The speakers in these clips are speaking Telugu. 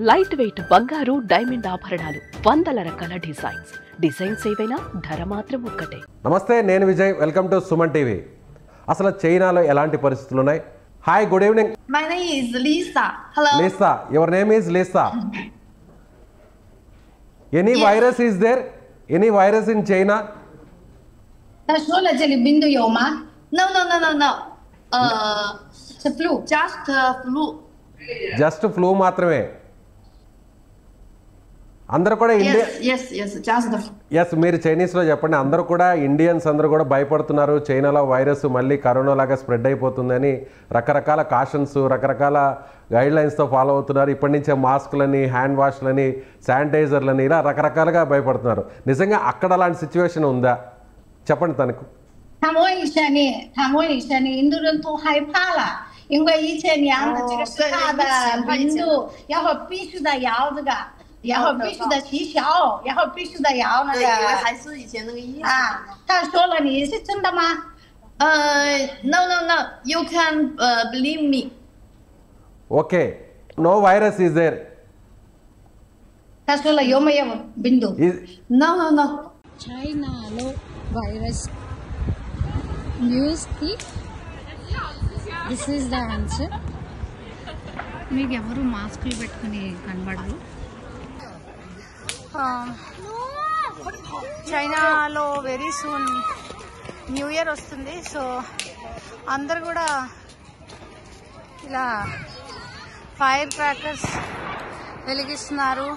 లైట్ వెయిట్ బంగారు డైమండ్ ఆభరణాలు వందల రకాల డిజైన్స్ ఏవైనా ధర మాత్రం ఒక్కటే. నమస్తే, నేను Vijay. Welcome to Suman TV. అసలు చైనాలో ఎలాంటి పరిస్థితులు ఉన్నాయి? Hi, good evening. My name is Lisa. Hello. Lisa, your name is Lisa. Any virus is there? Any virus in China? 他说了这里病毒有吗 ？No. 是 flu, just flu. Just flu మాత్రమే. అందరూ కూడా India Yes, just flu. Yes, మీరు చైనీస్లో చెప్పండి. అందరూ కూడా ఇండియన్స్ అందరూ కూడా భయపడుతున్నారు. చైనాలో వైరస్ మళ్ళీ కరోనా లాగా స్ప్రెడ్ అయిపోతుందని రకరకాల కాషన్స్, రకరకాల గైడ్ లైన్స్తో ఫాలో అవుతున్నారు. ఇప్పటి నుంచే మాస్కులని, హ్యాండ్ వాష్లని, శానిటైజర్లని ఇలా రకరకాలుగా భయపడుతున్నారు. నిజంగా అక్కడ అలాంటి సిచ్యువేషన్ ఉందా? చెప్పండి తనకు. 他们问一下你，印度人都害怕了，因为1000年的这个是大的病毒，然后必须得要这个。然后必须得起效，然后必须得要那个。因为还是以前那个意思。他说了，你是真的吗？No. You can believe me. Okay, no virus is there. 他说了，有没有病毒 No. చైనాలో వైరస్ న్యూస్కి దిస్ ఈస్ ద ఆన్సర్. మీకు ఎవరు మాస్కులు పెట్టుకుని కనబడరు. చైనాలో వెరీ సూన్ న్యూ ఇయర్ వస్తుంది. సో అందరు కూడా ఇలా ఫైర్ క్రాకర్స్ వెలిగిస్తున్నారు.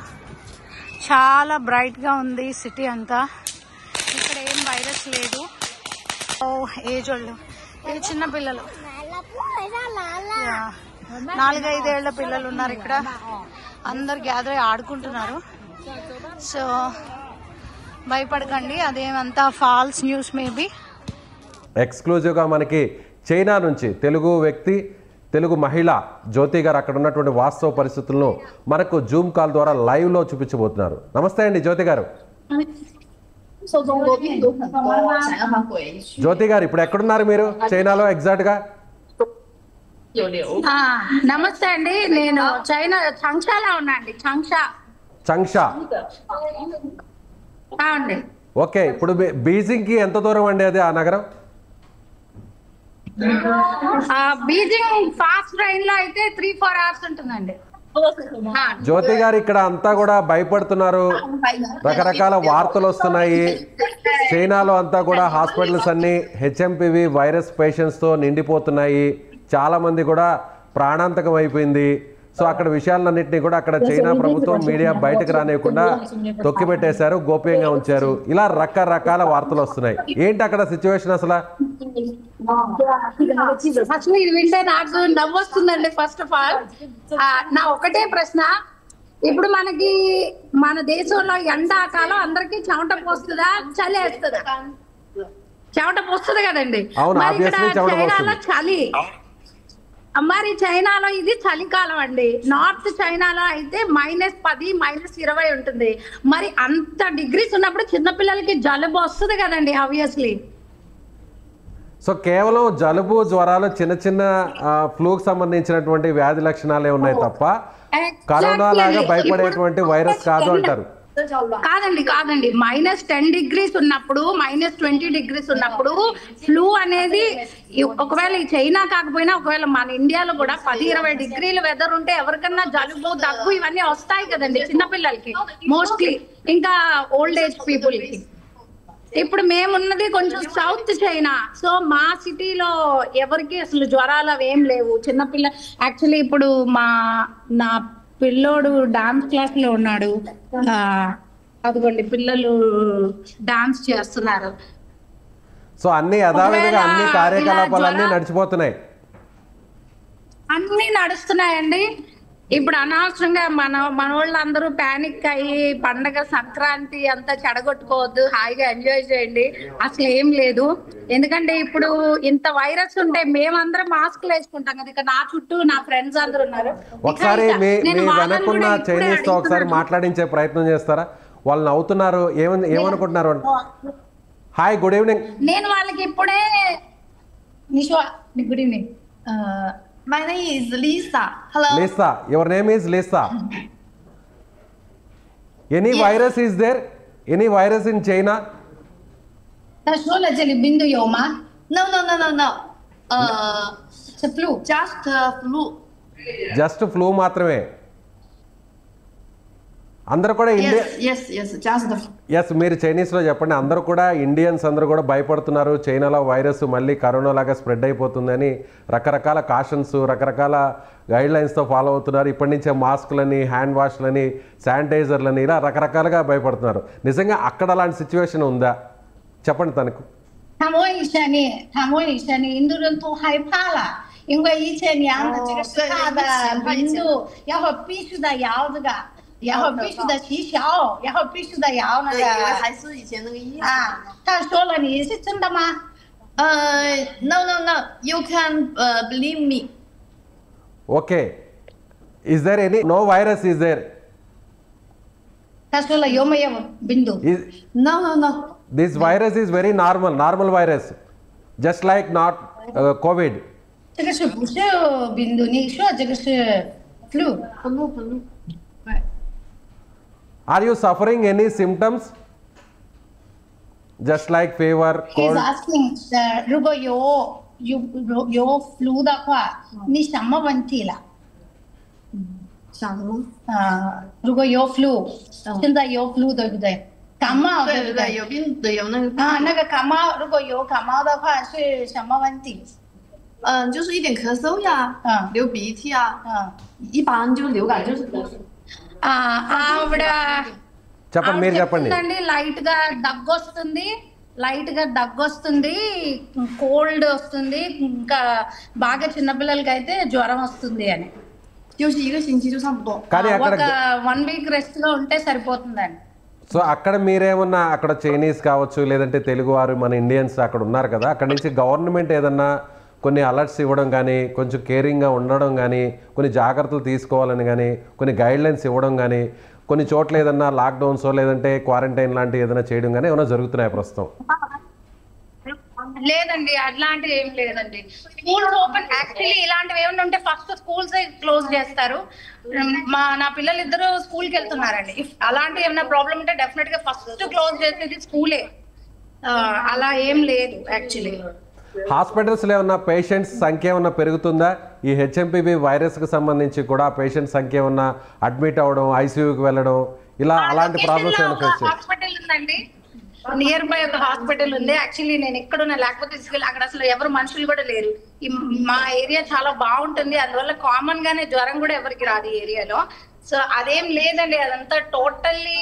చాలా బ్రైట్గా ఉంది సిటీ అంతా. ఇక్కడ ఏం వైరస్ లేదు. ఏజ్ వాళ్ళు, ఇది చిన్న పిల్లలు, 4-5 ఏళ్ల పిల్లలు ఉన్నారు ఇక్కడ. అందరు గ్యాదర్ అయి ఆడుకుంటున్నారు. సో భయపడకండి, అదేమంతా ఫాల్స్ న్యూస్ మేబీ. ఎక్స్క్లూజివ్గా మనకి చైనా నుంచి తెలుగు మహిళ జ్యోతి గారు అక్కడ ఉన్నటువంటి వాస్తవ పరిస్థితులను మనకు జూమ్ కాల్ ద్వారా లైవ్లో చూపించబోతున్నారు. నమస్తే అండి జ్యోతి గారు. 受中国病毒很多，想让他回去。 జ్యోతి గారు, ఇప్పుడు ఎక్కడున్నారు మీరు చైనాలో ఎగ్జాక్ట్గా?有流。నమస్తే అండి, నేను చైనా చంగ్షాలో ఉన్నా అండి. చంగ్షా. అండి. ఓకే, ఇప్పుడు బీజింగ్కి ఎంత దూరం అండి అది, ఆ నగరం? బీజింగ్ ఫాస్ట్ ట్రైన్ లో అయితే 3-4 అవర్స్ ఉంటుందండి. జ్యోతి గారు, ఇక్కడ అంతా కూడా భయపడుతున్నారు. రకరకాల వార్తలు వస్తున్నాయి. చైనాలో అంతా కూడా హాస్పిటల్స్ అన్ని హెచ్ఎంపివి వైరస్ పేషెంట్స్తో నిండిపోతున్నాయి. చాలా మంది కూడా ప్రాణాంతకం అయిపోయింది. సో అక్కడ విషయాలన్నింటినీ కూడా అక్కడ చైనా ప్రభుత్వం మీడియా బయటకు రానివ్వకుండా తొక్కిపెట్టేశారు, గోప్యంగా ఉంచారు. ఇలా రకరకాల వార్తలు వస్తున్నాయి. ఏంటి అక్కడ సిచ్యువేషన్ అసలు? అసలు ఇది వింటే నాకు నవ్వు వస్తుందండి. ఫస్ట్ ఆఫ్ ఆల్ నా ఒకటే ప్రశ్న, ఇప్పుడు మనకి మన దేశంలో ఎండాకాలం అందరికి చెమట పోస్తుందా, చలి వేస్తుందా? చెమట పోస్తుంది కదండి. మరి ఇక్కడ చైనాలో చలి, మరి చైనాలో ఇది చలికాలం అండి. నార్త్ చైనాలో అయితే -10, -20 ఉంటుంది. మరి అంత డిగ్రీస్ ఉన్నప్పుడు చిన్నపిల్లలకి జలుబు వస్తుంది కదండి, ఆబ్వియస్లీ. సో కేవలం జలుబు, జ్వరాలు, చిన్న చిన్న ఫ్లూకి సంబంధించినటువంటి వ్యాధి లక్షణాలే ఉన్నాయి తప్ప కరోనా లాగా భయపడేటువంటి వైరస్ కాదు అంటారు. కాదండి, -10 డిగ్రీస్ ఉన్నప్పుడు, -20 డిగ్రీస్ ఉన్నప్పుడు ఫ్లూ అనేది ఒకవేళ ఈ చైనా కాకపోయినా ఒకవేళ మన ఇండియాలో కూడా 10-20 డిగ్రీల వెదర్ ఉంటే ఎవరికన్నా జలుబు, దగ్గు ఇవన్నీ వస్తాయి కదండి చిన్నపిల్లలకి మోస్ట్లీ, ఇంకా ఓల్డ్ ఏజ్ పీపుల్ కి. ఇప్పుడు మేమున్నది కొంచెం సౌత్ చైనా. సో మా సిటీలో ఎవరికి అసలు జ్వరాలు అవి ఏం లేవు. చిన్నపిల్ల యాక్చువల్లీ ఇప్పుడు నా పిల్లోడు డాన్స్ క్లాస్ లో ఉన్నాడు. అదిగోండి పిల్లలు డాన్స్ చేస్తున్నారు. సో అన్ని యథావిధిగా అన్ని కార్యకలాపాలన్నీ నడిచిపోతున్నాయి. అన్ని నడుస్తున్నాయండి. ఇప్పుడు అనవసరంగా మన వాళ్ళందరూ ప్యానిక్ అయ్యి పండగ సంక్రాంతి అంతా చెడగొట్టుకోవద్దు, హాయిగా ఎంజాయ్ చేయండి. అసలు ఏం లేదు. ఎందుకంటే ఇప్పుడు ఇంత వైరస్ ఉంటే మేమందరం మాస్కులు వేసుకుంటాం కదా. ఇక నా చుట్టూ నా ఫ్రెండ్స్ అందరూ ఉన్నారు. ఒకసారి మీ వెనకున్న చైనీస్ తో ఒకసారి మాట్లాడించే ప్రయత్నం చేస్తారా? వాళ్ళు నవ్వుతున్నారు, ఏమనుకుంటున్నారు? Hi, good evening. నేను వాళ్ళకి ఇప్పుడే good evening. My name is Lisa. Hello. Lisa, your name is Lisa. Any virus is there, any virus in China? 他说了这里冰都有吗？ No. 是 flu。 Just flu. Just flu మాత్రమే. అందరూ కూడా India Yes. Just the. Yes, మీరు చైనీస్లో చెప్పండి. అందరూ కూడా ఇండియన్స్ అందరూ కూడా భయపడుతున్నారు, చైనాలో వైరస్ మళ్ళీ కరోనా లాగా స్ప్రెడ్ అయిపోతుందని రకరకాల కాషన్స్, రకరకాల గైడ్ లైన్స్తో ఫాలో అవుతున్నారు. ఇప్పటి నుంచే మాస్క్లని, హ్యాండ్ వాష్లని, శానిటైజర్లని ఇలా రకరకాలుగా భయపడుతున్నారు. నిజంగా అక్కడ అలాంటి సిచ్యువేషన్ ఉందా? చెప్పండి తనకు. 他们问一下你，印度人都害怕了，因为以前养的这个是大的病毒，然后必须得要这个，然后必须得起效，然后必须得要那对，以为个还是以前那个意思。啊。他说了，你是真的吗？ No. You can believe me. Okay, is there any no virus is there? 他说了有没有病毒？ No. This virus is very normal virus, just like not covid. 这个是不是病毒？你说这个是 flu？ flu. Are you suffering any symptoms? Just like fever, He's cold? asking 如果有 flu 的话，你什么问题了？想什么？如果有 flu，现在有 flu 对不对？感冒对不对，有病的有那个。那个感冒，如果有感冒的话是什么问题？就是一点咳嗽呀，流鼻涕啊，一般就流感就是咳嗽。ఆవిడ చెప్పండి, మీరు చెప్పండి. లైట్ గా దగ్గొస్తుంది, కోల్డ్ వస్తుంది, ఇంకా బాగా చిన్నపిల్లలకి అయితే జ్వరం వస్తుంది అని. 休息1个星期就差不多。కానీ అక్కడ 1 వీక్ రెస్ట్ లో ఉంటే సరిపోతుందండి. సో అక్కడ మీరేమన్నా అక్కడ చైనీస్ కావచ్చు, లేదంటే తెలుగు వారు, మన ఇండియన్స్ అక్కడ ఉన్నారు కదా, అక్కడ నుంచి గవర్నమెంట్ ఏదన్నా కొన్ని అలర్ట్స్ ఇవ్వడం కానీ, కొంచెం కేరింగ్గా ఉండడం కానీ, కొన్ని జాగ్రత్తలు తీసుకోవాలని కానీ, కొన్ని గైడ్లైన్స్ ఇవ్వడం కానీ, కొన్ని చోట్ల ఏదన్నా లాక్డౌన్స్ లేదంటే క్వారంటైన్ లాంటివి ఏదైనా చేయడం కానీ ఏమైనా జరుగుతున్నాయి ప్రస్తుతం? లేదండి, అట్లాంటివి ఏం లేదండి. స్కూల్స్ ఓపెన్, యాక్చువల్లీ ఇలాంటివి ఏమైనా ఉంటే ఫస్ట్ స్కూల్స్ క్లోజ్ చేస్తారు. నా పిల్లలు ఇద్దరు స్కూల్కి వెళ్తున్నారండి. ఇఫ్ అలాంటి ఏమైనా ప్రాబ్లం ఉంటే డెఫినెట్ గా ఫస్ట్ క్లోజ్ చేసేది స్కూలే. అలా ఏం లేదు యాక్చువల్లీ. హాస్పిటల్స్లో ఏమన్నా పేషెంట్స్ సంఖ్య ఏమన్నా పెరుగుతుందా? ఈ హెచ్ఎంపీవీ వైరస్కి సంబంధించి కూడా పేషెంట్ సంఖ్య ఏమన్నా అడ్మిట్ అవ్వడం, ఐసీయూకి వెళ్ళడం, ఇలా అలాంటి ప్రాబ్లమ్స్ ఏమైనా ఫేస్ చేస్తారు? హాస్పిటల్ ఉందండి, నియర్ బై ఒక హాస్పిటల్ ఉంది. యాక్చువల్లీ నేను ఎక్కడున్నా, లేకపోతే తీసుకెళ్ళి అక్కడ అసలు ఎవరు మనుషులు కూడా లేరు. మా ఏరియా చాలా బాగుంటుంది, అందువల్ల కామన్ గానే జ్వరం కూడా ఎవరికి రాదు ఈ ఏరియాలో. సో అదేం లేదండి, అదంతా టోటల్లీ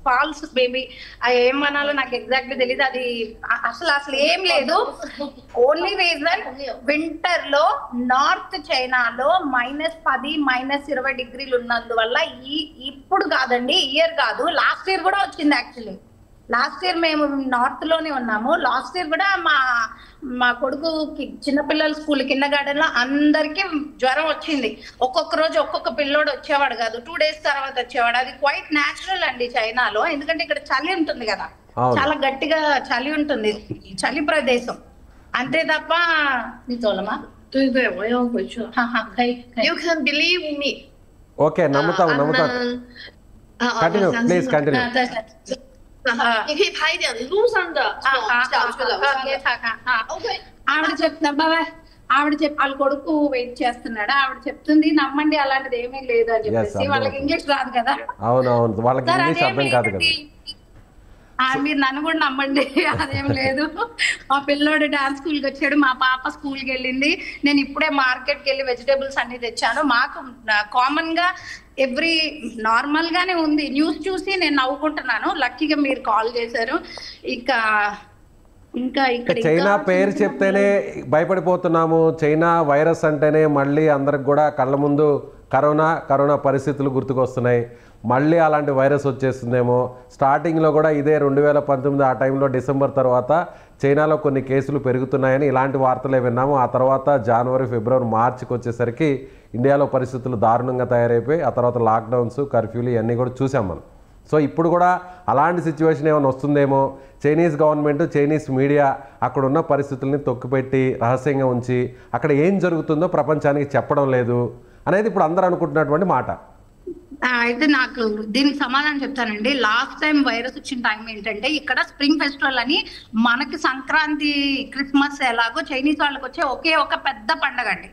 ఫాల్స్ బేబీ. ఏమనాలో నాకు ఎగ్జాక్ట్ తెలియదు. అది అసలు ఏం లేదు. ఓన్లీ రీజన్ వింటర్ లో నార్త్ చైనాలో -10, -20 డిగ్రీలు ఉన్నందువల్ల ఇప్పుడు కాదండి, ఇయర్ కాదు, లాస్ట్ ఇయర్ కూడా వచ్చింది. యాక్చువల్లీ లాస్ట్ ఇయర్ మేము నార్త్ లోనే ఉన్నాము. లాస్ట్ ఇయర్ కూడా మా కొడుకుకి చిన్నపిల్లల స్కూల్ కింద గార్డెన్ లో అందరికి జ్వరం వచ్చింది. ఒక్కొక్క రోజు ఒక్కొక్క పిల్లోడు వచ్చేవాడు కాదు, 2 days తర్వాత వచ్చేవాడు. అది క్వైట్ న్యాచురల్ అండి చైనాలో, ఎందుకంటే ఇక్కడ చలి ఉంటుంది కదా, చాలా గట్టిగా చలి ఉంటుంది, చలి ప్రదేశం. అంతే తప్ప నీ తోలమా. 对，我要回去了。You can believe me. Okay, నమ్ముతాం. కంటిన్యూ ప్లీజ్, కంటిన్యూ.你可以拍一点路上的小区的。OK。ఆవిడ చెప్తున్నా బాబాయ్, వాళ్ళ కొడుకు వెయిట్ చేస్తున్నాడు. ఆవిడ చెప్తుంది నమ్మండి, అలాంటిది ఏమీ లేదు అని చెప్పేసి. వాళ్ళకి ఇంగ్లీష్ రాదు కదా. అవునవును, వాళ్ళకి ఇంగ్లీష్ అర్థం కాదు కదా. మీరు నన్ను కూడా నమ్మండి, అదేం లేదు. మా పిల్లోడు డాన్స్ స్కూల్కి వచ్చాడు, మా పాప స్కూల్కి వెళ్ళింది. నేను ఇప్పుడే మార్కెట్కి వెళ్ళి వెజిటేబుల్స్ అన్ని తెచ్చాను. మాకు కామన్ గా ఎవ్రీ నార్మల్ గానే ఉంది. న్యూస్ చూసి నేను నవ్వుకుంటున్నాను. లక్కీగా మీరు కాల్ చేశారు. ఇంకా ఇక్కడ చైనా పేరు చెప్తేనే భయపడిపోతున్నాము. చైనా వైరస్ అంటేనే మళ్ళీ అందరికి కూడా కళ్ళ ముందు కరోనా పరిస్థితులు గుర్తుకొస్తున్నాయి. మళ్ళీ అలాంటి వైరస్ వచ్చేస్తుందేమో. స్టార్టింగ్లో కూడా ఇదే 2019 ఆ టైంలో డిసెంబర్ తర్వాత చైనాలో కొన్ని కేసులు పెరుగుతున్నాయని ఇలాంటి వార్తలే విన్నాము. ఆ తర్వాత జనవరి, ఫిబ్రవరి, మార్చికి వచ్చేసరికి ఇండియాలో పరిస్థితులు దారుణంగా తయారైపోయి ఆ తర్వాత లాక్డౌన్స్, కర్ఫ్యూలు ఇవన్నీ కూడా చూసాం మనం. సో ఇప్పుడు కూడా అలాంటి సిచ్యువేషన్ ఏమైనా వస్తుందేమో. చైనీస్ గవర్నమెంట్, చైనీస్ మీడియా అక్కడున్న పరిస్థితుల్ని తొక్కిపెట్టి రహస్యంగా ఉంచి అక్కడ ఏం జరుగుతుందో ప్రపంచానికి చెప్పడం లేదు అనేది ఇప్పుడు అందరూ అనుకుంటున్నటువంటి మాట. అయితే నాకు దీనికి సమాధానం చెప్తానండి. లాస్ట్ టైం వైరస్ వచ్చిన టైం ఏంటంటే ఇక్కడ స్ప్రింగ్ ఫెస్టివల్ అని మనకి సంక్రాంతి క్రిస్మస్ ఎలాగో చైనీస్ వాళ్ళకి వచ్చే ఒకే ఒక పెద్ద పండగ అండి.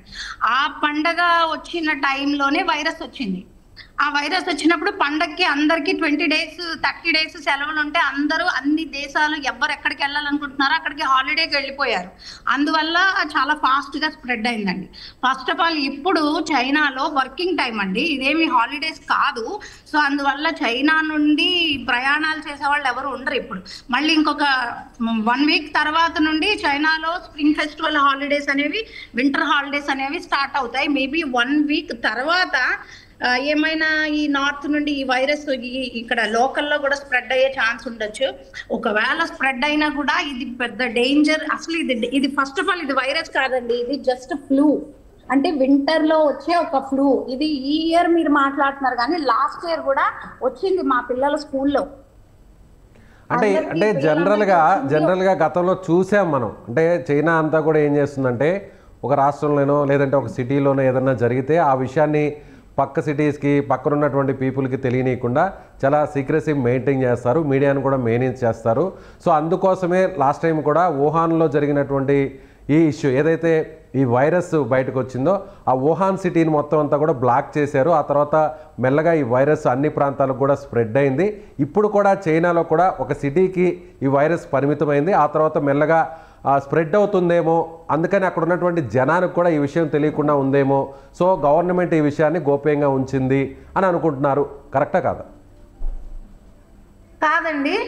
ఆ పండగ వచ్చిన టైంలోనే వైరస్ వచ్చింది. ఆ వైరస్ వచ్చినప్పుడు పండగకి అందరికి 20 days 30 days సెలవులు ఉంటే అందరూ అన్ని దేశాలు ఎవరు ఎక్కడికి వెళ్ళాలనుకుంటున్నారో అక్కడికి హాలిడేకి వెళ్ళిపోయారు. అందువల్ల చాలా ఫాస్ట్ గా స్ప్రెడ్ అయిందండి. ఫస్ట్ ఆఫ్ ఆల్ ఇప్పుడు చైనాలో వర్కింగ్ టైం అండి, ఇదేమి హాలిడేస్ కాదు. సో అందువల్ల చైనా నుండి ప్రయాణాలు చేసే వాళ్ళు ఎవరు ఉండరు. ఇప్పుడు మళ్ళీ ఇంకొక 1 week తర్వాత నుండి చైనాలో స్ప్రింగ్ ఫెస్టివల్ హాలిడేస్ అనేవి వింటర్ హాలిడేస్ అనేవి స్టార్ట్ అవుతాయి. మేబీ 1 week తర్వాత ఏమైనా ఈ నార్త్ నుండి ఈ వైరస్ ఇక్కడ లోకల్లో కూడా స్ప్రెడ్ అయ్యే ఛాన్స్ ఉండొచ్చు. ఒకవేళ స్ప్రెడ్ అయినా కూడా ఇది పెద్ద డేంజర్. అసలు ఇది ఫస్ట్ ఆఫ్ ఆల్ ఇది వైరస్ కాదండి, ఇది జస్ట్ ఫ్లూ. అంటే వింటర్ లో వచ్చే ఒక ఫ్లూ. ఇది ఈ ఇయర్ మీరు మాట్లాడుతున్నారు కానీ లాస్ట్ ఇయర్ కూడా వచ్చింది మా పిల్లల స్కూల్లో. అంటే జనరల్గా గతంలో చూసాం మనం. అంటే చైనా అంతా కూడా ఏం చేస్తుందంటే ఒక రాష్ట్రంలోనో లేదంటే ఒక సిటీలోనో ఏదన్నా జరిగితే ఆ విషయాన్ని పక్క సిటీస్కి పక్కనున్నటువంటి పీపుల్కి తెలియనీయకుండా చాలా సీక్రెసీ మెయింటైన్ చేస్తారు, మీడియాను కూడా మేనేజ్ చేస్తారు. సో అందుకోసమే లాస్ట్ టైం కూడా వుహాన్లో జరిగినటువంటి ఈ ఇష్యూ ఏదైతే ఈ వైరస్ బయటకు వచ్చిందో ఆ వుహాన్ సిటీని మొత్తం అంతా కూడా బ్లాక్ చేశారు. ఆ తర్వాత మెల్లగా ఈ వైరస్ అన్ని ప్రాంతాలకు కూడా స్ప్రెడ్ అయింది. ఇప్పుడు కూడా చైనాలో కూడా ఒక సిటీకి ఈ వైరస్ పరిమితమైంది. ఆ తర్వాత మెల్లగా స్ప్రెడ్ అవుతుందేమో, అందుకని అక్కడ ఉన్నటువంటి జనానికి కూడా ఈ విషయం తెలియకుండా ఉందేమో. సో గవర్నమెంట్ ఈ విషయాన్ని గోప్యంగా ఉంచింది అని అనుకుంటున్నారు. కరెక్టా కాదా? కాదండి,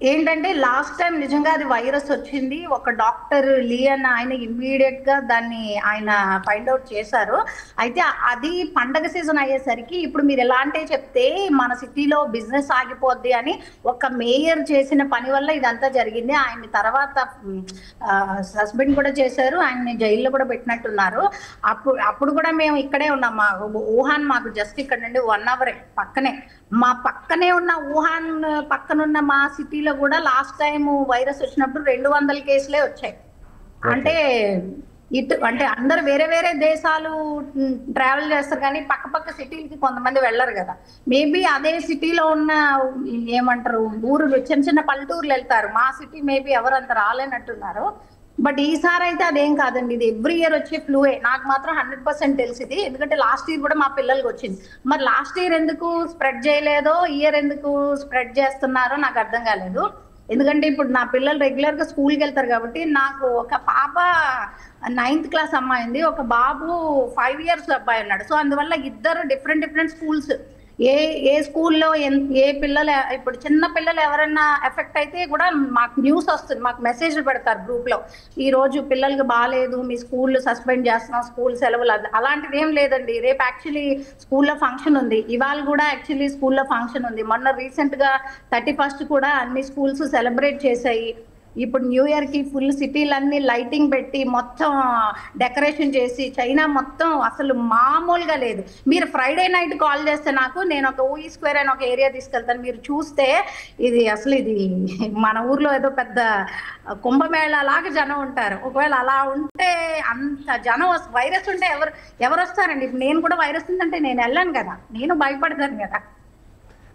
ఏంటంటే లాస్ట్ టైం నిజంగా అది వైరస్ వచ్చింది. ఒక డాక్టర్ లియన్ ఆయన ఇమ్మీడియట్ గా దాన్ని ఆయన ఫైండ్ అవుట్ చేశారు. అయితే అది పండగ సీజన్ అయ్యేసరికి ఇప్పుడు మీరు ఎలాంటి చెప్తే మన సిటీలో బిజినెస్ ఆగిపోద్ది అని ఒక మేయర్ చేసిన పని వల్ల ఇదంతా జరిగింది. ఆయన తర్వాత సస్పెండ్ కూడా చేశారు, ఆయన్ని జైల్లో కూడా పెట్టినట్టున్నారు. అప్పుడు కూడా మేము ఇక్కడే ఉన్నాం. మా వుహాన్ మాకు జస్ట్ ఇక్కడ నుండి 1 hour పక్కనే. మా పక్కనే ఉన్న వుహాన్ పక్కనున్న మా సిటీలో కూడా లాస్ట్ టైం వైరస్ వచ్చినప్పుడు 200 కేసులే వచ్చాయి. అంటే అంటే అందరు వేరే వేరే దేశాలు ట్రావెల్ చేస్తారు కానీ పక్క సిటీలకి కొంతమంది వెళ్ళరు కదా. మేబీ అదే సిటీలో ఉన్న ఏమంటారు ఊరు చిన్న చిన్న పల్లెటూర్లు వెళ్తారు. మా సిటీ మేబీ ఎవరంత రాలేనట్టున్నారు. బట్ ఈసారి అయితే అదేం కాదండి, ఇది ఎవ్రీ ఇయర్ వచ్చే ఫ్లూయే. నాకు మాత్రం 100% తెలిసింది, ఎందుకంటే లాస్ట్ ఇయర్ కూడా మా పిల్లలకి వచ్చింది. మరి లాస్ట్ ఇయర్ ఎందుకు స్ప్రెడ్ చేయలేదో ఇయర్ ఎందుకు స్ప్రెడ్ చేస్తున్నారో నాకు అర్థం కాలేదు. ఎందుకంటే ఇప్పుడు నా పిల్లలు రెగ్యులర్ గా స్కూల్కి వెళ్తారు కాబట్టి, నాకు ఒక పాప 9th క్లాస్ అమ్మాయి ఉంది, ఒక బాబు 5 years అబ్బాయి ఉన్నాడు. సో అందువల్ల ఇద్దరు డిఫరెంట్ స్కూల్స్. ఏ స్కూల్లో ఏ పిల్లలు ఇప్పుడు చిన్న పిల్లలు ఎవరైనా ఎఫెక్ట్ అయితే కూడా మాకు న్యూస్ వస్తుంది, మాకు మెసేజ్లు పెడతారు గ్రూప్ లో, ఈ రోజు పిల్లలకి బాగాలేదు, మీ స్కూల్ సస్పెండ్ చేస్తున్నాం, స్కూల్ సెలవులు. అలాంటిది ఏం లేదండి. రేపు యాక్చువల్లీ స్కూల్లో ఫంక్షన్ ఉంది, ఇవాళ కూడా యాక్చువల్లీ స్కూల్లో ఫంక్షన్ ఉంది. మొన్న రీసెంట్ గా 31st కూడా అన్ని స్కూల్స్ సెలబ్రేట్ చేశాయి. ఇప్పుడు న్యూ ఇయర్ కి ఫుల్ సిటీలన్నీ లైటింగ్ పెట్టి మొత్తం డెకరేషన్ చేసి చైనా మొత్తం అసలు మామూలుగా లేదు. మీరు ఫ్రైడే నైట్ కాల్ చేస్తే నేను ఒక ఊయి స్క్వేర్ అని ఒక ఏరియా తీసుకెళ్తాను. మీరు చూస్తే ఇది అసలు ఇది మన ఊర్లో ఏదో పెద్ద కుంభమేళ లాగా జనం ఉంటారు. ఒకవేళ అలా ఉంటే అంత జనం వైరస్ ఉంటే ఎవరు వస్తారండి? ఇప్పుడు నేను కూడా వైరస్ ఉందంటే నేను వెళ్ళాను కదా, నేను భయపడతాను కదా.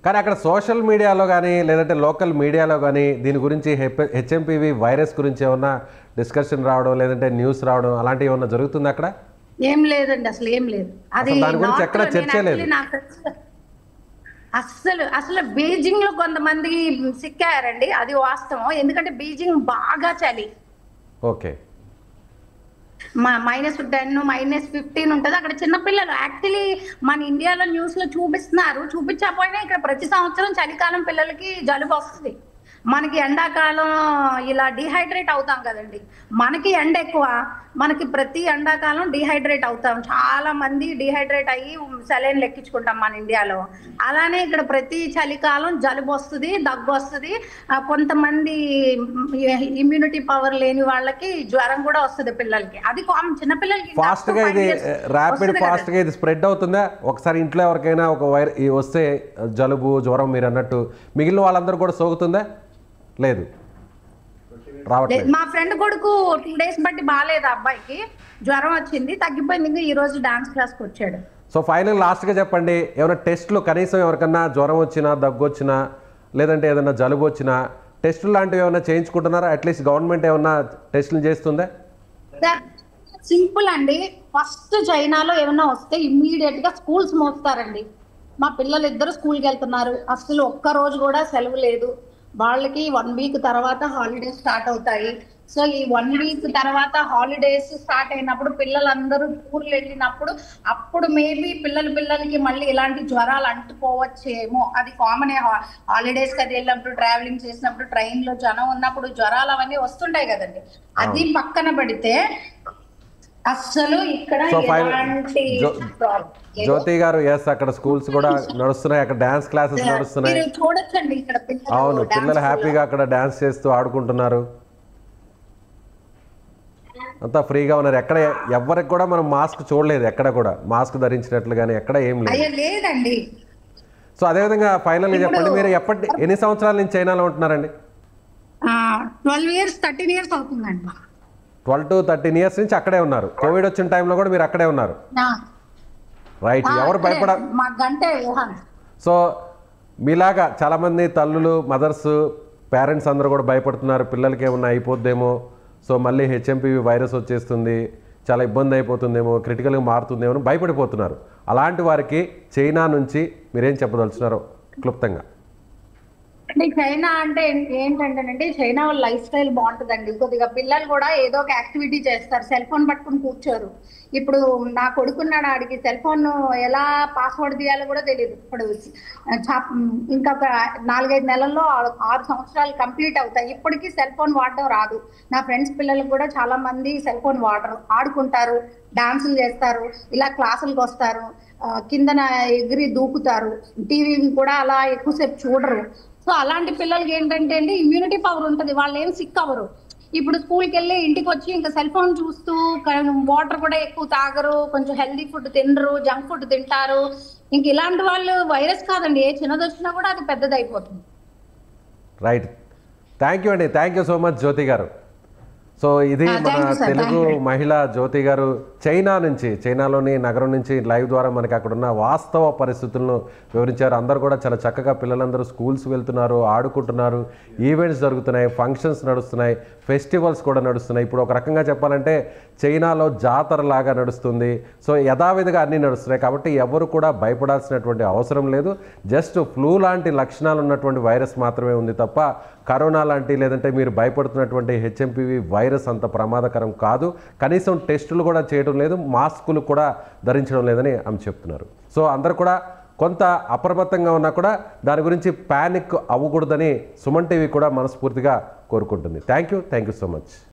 కానీ అక్కడ సోషల్ మీడియాలో కానీ లేదంటే లోకల్ మీడియాలో కానీ దీని గురించి హెచ్ఎంపీవీ వైరస్ గురించి ఏమన్నా డిస్కషన్ రావడం లేదంటే న్యూస్ రావడం అలాంటివి ఏమన్నా జరుగుతుంది అక్కడ? ఏం లేదండి, అసలు ఏం లేదు. అది దాని గురించి ఎక్కడ చర్చ లేదు. అసలు బీజింగ్ లో కొంతమంది సిక్కారండి, అది వాస్తవం. ఎందుకంటే బీజింగ్ బాగా చలి. ఓకే, -10 -15 ఉంటుంది అక్కడ. చిన్నపిల్లలు యాక్చువల్లీ మన ఇండియాలో న్యూస్ లో చూపిస్తున్నారు, చూపించకపోయినా ఇక్కడ ప్రతి సంవత్సరం చలికాలం పిల్లలకి జలుబు వస్తుంది. మనకి ఎండాకాలం ఇలా డిహైడ్రేట్ అవుతాం కదండి, మనకి ఎండ ఎక్కువ, మనకి ప్రతి ఎండాకాలం డిహైడ్రేట్ అవుతాం. చాలా మంది డిహైడ్రేట్ అయ్యి సెలైన్ లెక్కించుకుంటాం మన ఇండియాలో. అలానే ఇక్కడ ప్రతి చలికాలం జలుబు వస్తుంది, దగ్గు వస్తుంది. కొంతమంది ఇమ్యూనిటీ పవర్ లేని వాళ్ళకి జ్వరం కూడా వస్తుంది పిల్లలకి. అది చిన్నపిల్లలకి ఫాస్ట్ గా ఇది ర్యాపిడ్ ఫాస్ట్ గా ఇది స్ప్రెడ్ అవుతుందా? ఒకసారి ఇంట్లో ఎవరికైనా ఒక వస్తే జలుబు జ్వరం మీరు అన్నట్టు మిగిలిన వాళ్ళందరూ కూడా సోకుతుందా? లేదు, రావట్లేదు. మా ఫ్రెండ్ కొడుకు 2 days బట్టి బాగాలేదు, అబ్బాయికి జ్వరం వచ్చింది, తగ్గిపోయింది. ఇంకా ఈ రోజు డాన్స్ క్లాస్కి వచ్చాడు. సో ఫైనల్ లాస్ట్గా చెప్పండి, ఏమైనా టెస్టులు కనీసం ఎవరికన్నా జ్వరం వచ్చినా, దగ్గు వచ్చినా, లేదంటే ఏదైనా జలుబు వచ్చినా టెస్టులు లాంటివి ఏమైనా చేయించుకుంటున్నారా? అట్లీస్ట్ గవర్నమెంట్ ఏమైనా టెస్టులు చేస్తుందా? సింపుల్ అండి. ఫస్ట్ చైనాలో ఏమైనా వస్తే ఇమ్మీడియట్ గా స్కూల్స్ మోస్తారండి. మా పిల్లలు ఇద్దరు స్కూల్కి వెళ్తున్నారు, అసలు ఒక్క రోజు కూడా సెలవు లేదు వాళ్ళకి. 1 వీక్ తర్వాత హాలిడేస్ స్టార్ట్ అవుతాయి. సో ఈ 1 వీక్ తర్వాత హాలిడేస్ స్టార్ట్ అయినప్పుడు పిల్లలందరూ టూర్లు వెళ్ళినప్పుడు అప్పుడు మేబీ పిల్లలకి మళ్ళీ ఇలాంటి జ్వరాలు అంటుకోవచ్చేమో, అది కామన్. హాలిడేస్ అది వెళ్ళినప్పుడు, ట్రావెలింగ్ చేసినప్పుడు, ట్రైన్ లో జనం ఉన్నప్పుడు జ్వరాలు అవన్నీ వస్తుంటాయి కదండి. అది పక్కన పెడితే అసలు ఇక్కడ జ్యోతి గారు అక్కడ స్కూల్స్ కూడా నడుస్తున్నాయి, అక్కడ డాన్స్ క్లాసెస్ నడుస్తున్నాయి, చూడొచ్చండి ఇక్కడ. అవును, పిల్లలు హ్యాపీగా అక్కడ డాన్స్ చేస్తూ ఆడుకుంటున్నారు, అంతా ఫ్రీగా ఉన్నారు. ఎక్కడ ఎవరికి కూడా మనం మాస్క్ చూడలేదు, ఎక్కడ కూడా మాస్క్ ధరించినట్లు కానీ ఎక్కడ ఏం లేదండి. సో అదేవిధంగా ఫైనల్గా చెప్పండి, మీరు ఎన్ని సంవత్సరాల నుంచి చైనాలో ఉంటున్నారండి? 12 years 13 years అవుతుందండి. 12 to 13 years నుంచి అక్కడే ఉన్నారు. కోవిడ్ వచ్చిన టైంలో కూడా మీరు అక్కడే ఉన్నారు, రైట్? ఎవరు సో మీలాగా చాలామంది తల్లులు, మదర్స్, పేరెంట్స్ అందరూ కూడా భయపడుతున్నారు, పిల్లలకి ఏమన్నా అయిపోద్దేమో, సో మళ్ళీ హెచ్ఎంపివి వైరస్ వచ్చేస్తుంది, చాలా ఇబ్బంది అయిపోతుందేమో, క్రిటికల్గా మారుతుందేమో భయపడిపోతున్నారు. అలాంటి వారికి చైనా నుంచి మీరేం చెప్పదలుచున్నారో క్లుప్తంగా? అంటే చైనా అంటే ఏంటంటేనండి, చైనా వాళ్ళ లైఫ్ స్టైల్ బాగుంటుందండి. కొద్దిగా పిల్లలు కూడా ఏదో ఒక యాక్టివిటీ చేస్తారు, సెల్ ఫోన్ పట్టుకుని కూర్చోరు. ఇప్పుడు నా కొడుకున్నాడు, ఆడికి సెల్ ఫోన్ ఎలా పాస్వర్డ్ తీయాలో కూడా తెలియదు. ఇప్పుడు ఇంకొక 4-5 నెలల్లో 6 సంవత్సరాలు కంప్లీట్ అవుతాయి, ఇప్పటికీ సెల్ ఫోన్ వాడడం రాదు. నా ఫ్రెండ్స్ పిల్లలకు కూడా చాలా మంది సెల్ ఫోన్ వాడరు, ఆడుకుంటారు, డాన్సులు చేస్తారు, ఇలా క్లాసులకు వస్తారు, కిందన ఎగిరి దూకుతారు, టీవీ కూడా అలా ఎక్కువసేపు చూడరు. సో అలాంటి పిల్లలకి ఏంటంటే అండి, ఇమ్యూనిటీ పవర్ ఉంటుంది, వాళ్ళు ఏం సిక్ అవ్వరు. ఇప్పుడు స్కూల్కి వెళ్ళి ఇంటికి వచ్చి ఇంకా సెల్ ఫోన్ చూస్తూ, వాటర్ కూడా ఎక్కువ తాగరు, కొంచెం హెల్దీ ఫుడ్ తినరు, జంక్ ఫుడ్ తింటారు. ఇంక ఇలాంటి వాళ్ళు వైరస్ కాదండి, ఏ చిన్నది వచ్చినా కూడా అది పెద్దది అయిపోతుంది. రైట్, థ్యాంక్ యూ అండి, థ్యాంక్ యూ సో మచ్ జ్యోతి గారు. సో ఇది మన తెలుగు మహిళ జ్యోతి గారు చైనాలోని నగరం నుంచి లైవ్ ద్వారా మనకి అక్కడ ఉన్న వాస్తవ పరిస్థితులను వివరించారు. అందరూ కూడా చాలా చక్కగా పిల్లలందరూ స్కూల్స్ వెళ్తున్నారు, ఆడుకుంటున్నారు, ఈవెంట్స్ జరుగుతున్నాయి, ఫంక్షన్స్ నడుస్తున్నాయి, ఫెస్టివల్స్ కూడా నడుస్తున్నాయి. ఇప్పుడు ఒక రకంగా చెప్పాలంటే చైనాలో జాతర లాగా నడుస్తుంది. సో యథావిధిగా అన్నీ నడుస్తున్నాయి కాబట్టి ఎవరు కూడా భయపడాల్సినటువంటి అవసరం లేదు. జస్ట్ ఫ్లూ లాంటి లక్షణాలు ఉన్నటువంటి వైరస్ మాత్రమే ఉంది తప్ప కరోనా లాంటి, లేదంటే మీరు భయపడుతున్నటువంటి హెచ్ఎంపివి వైరస్ అంత ప్రమాదకరం కాదు. కనీసం టెస్టులు కూడా చేయడం లేదు, మాస్కులు కూడా ధరించడం లేదని ఆమె చెప్తున్నారు. సో అందరూ కూడా కొంత అప్రమత్తంగా ఉన్నా కూడా దాని గురించి ప్యానిక్ అవ్వకూడదని సుమన్ టీవీ కూడా మనస్ఫూర్తిగా కోరుకుంటుంది. Thank you so much.